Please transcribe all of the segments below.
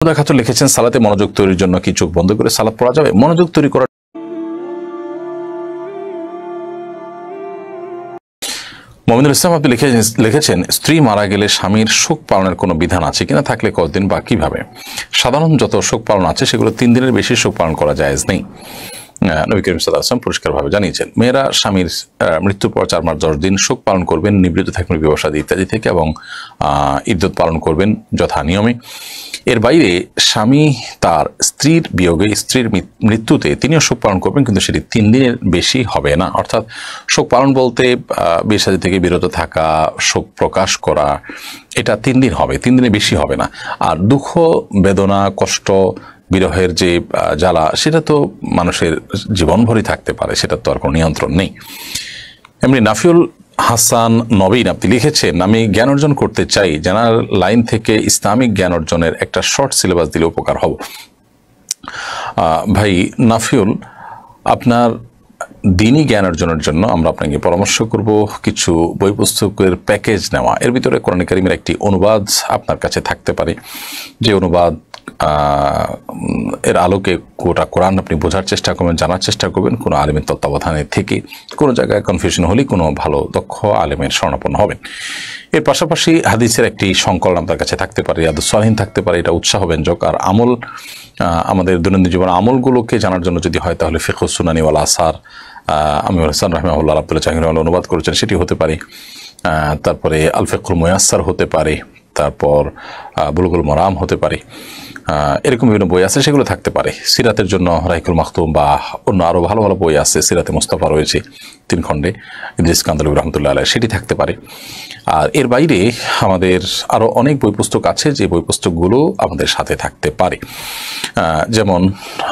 খাতুন লিখেছেন সালাতে মনোযোগ তৈরির জন্য কি চোখ বন্ধ করে সালাত পড়া যাবে? মনোযোগ তৈরি করার মোহাম্মদুল ইসলাম আপনি লিখেছেন স্ত্রী মারা গেলে স্বামীর শোক পালনের কোনো বিধান আছে কিনা, থাকলে কতদিন বা কিভাবে? সাধারণ যত শোক পালন আছে সেগুলো 3 দিনের বেশি শোক পালন করা জায়েজ নেই। নবী করিম সাল্লাল্লাহু আলাইহি ওয়াসাল্লাম পরিষ্কারভাবে জানিয়েছেন মেয়েরা স্বামীর মৃত্যুর পর 4 মাস 10 দিন শোক পালন করবেন, নিবৃত্ত থাকবেন বিবাসাদি ইত্যাদি থেকে, এবং ইদ্যত পালন করবেন যথা নিয়মে। এর বাইরে স্বামী তার স্ত্রীর বিয়োগে, স্ত্রীর মৃত্যুতে তিনিও শোক পালন করবেন, কিন্তু সেটি 3 দিনের বেশি হবে না। অর্থাৎ শোক পালন বলতে বিয়ে শাদী থেকে বিরত থাকা, শোক প্রকাশ করা, এটা 3 দিন হবে, 3 দিনের বেশি হবে না। আর দুঃখ, বেদনা, কষ্ট, বিরহের যে জ্বালা, সেটা তো মানুষের জীবনভরই থাকতে পারে, সেটা তো আর কোনো নিয়ন্ত্রণ নেই। এমনি নাফিউল হাসান নবীন আপনি লিখেছেন আমি জ্ঞান অর্জন করতে চাই, জেনারেল লাইন থেকে ইসলামিক জ্ঞান অর্জনের একটা শর্ট সিলেবাস দিলে উপকার হব। ভাই নাফিউল, আপনার দিনী জ্ঞান অর্জনের জন্য আমরা আপনাকে পরামর্শ করব কিছু বই পুস্তকের প্যাকেজ নেওয়া। এর ভিতরে কোরআন কারীমের একটি অনুবাদ আপনার কাছে থাকতে পারে, যে অনুবাদ এর আলোকে গোটা কোরআন আপনি বোঝার চেষ্টা করবেন, জানার চেষ্টা করবেন, কোনো আলেমের তত্ত্বাবধানে থেকে। কোনো জায়গায় কনফিউশন হলে কোনো ভালো দক্ষ আলেমের শরণাপন্ন হবেন। এর পাশাপাশি হাদিসের একটি সংকলন আপনার কাছে থাকতে পারে, রিয়াদুস সালিহিন থাকতে পারে, এটা উৎসাহব্যঞ্জক। আর আমল, আমাদের দৈনন্দিন জীবনের আমলগুলোকে জানার জন্য যদি হয় তাহলে ফিকহুস সুনানি ওয়াল আসার আমিরুল হাসান রাহিমাহুল্লাহ আব্দুল্লাহ জাহির অনুবাদ করেছেন, সেটি হতে পারে। তারপরে আল ফিকহুল মুয়াসসার হতে পারে, তারপর বুলুগুল মারাম হতে পারে। এরকম বিভিন্ন বই আছে, সেগুলো থাকতে পারে। সিরাতের জন্য রাহিকুল মাখতুম বা অন্য আরও ভালো ভালো বই আছে, সিরাতে মুস্তাফা রয়েছে 3 খণ্ডে, ইদ্রিস কান্দলবী রহমতুল্লাহ আলাইহি, সেটি থাকতে পারে। আর এর বাইরে আমাদের আরও অনেক বই পুস্তক আছে, যে বই পুস্তকগুলো আমাদের সাথে থাকতে পারে। যেমন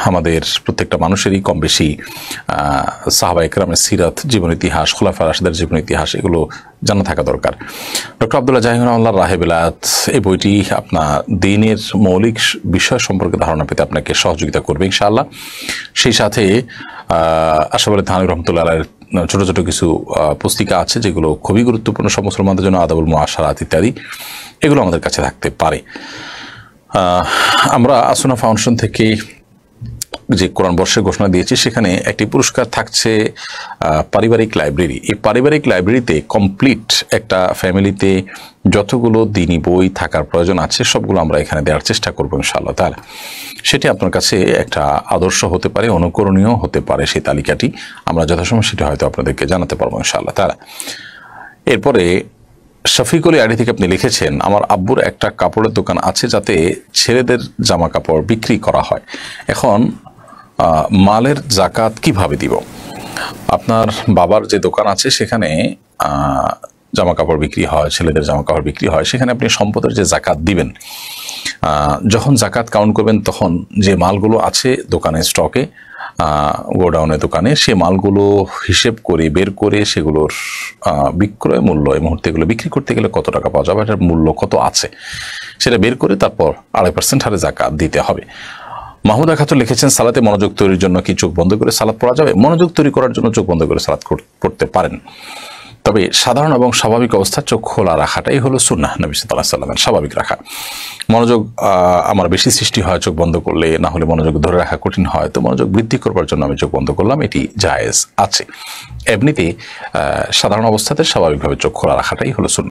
আমাদের প্রত্যেকটা মানুষেরই কম বেশি সাহাবায়ে কেরামের সিরাত, জীবন ইতিহাস, খুলাফায়ে রাশিদের জীবন ইতিহাস, এগুলো জানা থাকা দরকার। ডক্টর আব্দুল্লাহ জাহির রাহিমাহুল্লাহ রাহে বেলায়েত, এই বইটি আপনার দ্বীনের মৌলিক বিষয় সম্পর্কে ধারণা পেতে আপনাকে সহযোগিতা করবে ইনশাআল্লাহ। সেই সাথে আশরাফ আলী থানভী রহমতুল্লাহ আলাইহির ছোট ছোট কিছু পুস্তিকা আছে, যেগুলো খুবই গুরুত্বপূর্ণ সব মুসলমানদের জন্য, আদাবুল মুআশারাত ইত্যাদি, এগুলো আমাদের কাছে থাকতে পারে। আমরা আসুনা ফাউন্ডেশন থেকে যে কোরআন বর্ষের ঘোষণা দিয়েছি, সেখানে একটি পুরস্কার থাকছে পারিবারিক লাইব্রেরি। এই পারিবারিক লাইব্রেরিতে কমপ্লিট একটা ফ্যামিলিতে যতগুলো দ্বীনি বই থাকার প্রয়োজন আছে, সবগুলো আমরা এখানে দেওয়ার চেষ্টা করবো ইনশাআল্লাহ তাআলা। সেটি আপনার কাছে একটা আদর্শ হতে পারে, অনুকরণীয় হতে পারে। সেই তালিকাটি আমরা যথাসময় সেটি হয়তো আপনাদেরকে জানাতে পারবো ইনশাআল্লাহ তাআলা। এরপরে শফিকুল আইডি থেকে আপনি লিখেছেন আমার আব্বুর একটা কাপড়ের দোকান আছে, যাতে ছেলেদের জামা কাপড় বিক্রি করা হয়। এখন মালের জাকাত কিভাবে দিব? আপনার বাবার যে দোকান আছে সেখানে জামা কাপড় বিক্রি হয়, ছেলেদের জামা কাপড় বিক্রি হয়, সেখানে আপনি সম্পদের যে জাকাত দিবেন, যখন জাকাত কাউন্ট করবেন তখন যে মালগুলো আছে দোকানে স্টকে, গোডাউনের দোকানে, সে মালগুলো হিসেব করে বের করে সেগুলোর বিক্রয় মূল্য, এই মুহূর্তে এগুলো বিক্রি করতে গেলে কত টাকা পাওয়া যাবে, এটার মূল্য কত আছে, সেটা বের করে তারপর 2.5% হারে জাকাত দিতে হবে। মাহমুদা খাতুন লিখেছেন সালাতে মনোযোগ তৈরির জন্য কি চোখ বন্ধ করে সালাত পড়া যাবে? মনোযোগ তৈরি করার জন্য চোখ বন্ধ করে সালাত পড়তে পারেন, তবে সাধারণ এবং স্বাভাবিক অবস্থা চোখ খোলা রাখাটাই হলো সুন্নাহ নবী সাল্লাল্লাহু আলাইহি ওয়াসাল্লামের, স্বাভাবিক রাখা। মনোযোগ আমার বেশি সৃষ্টি হয় চোখ বন্ধ করলে, না হলে মনোযোগ ধরে রাখা কঠিন হয়, তো মনোযোগ বৃদ্ধি করবার জন্য আমি চোখ বন্ধ করলাম, এটি জায়েজ আছে। এমনিতে সাধারণ অবস্থাতে স্বাভাবিকভাবে চোখ খোলা রাখাটাই হলো সুন্নাহ।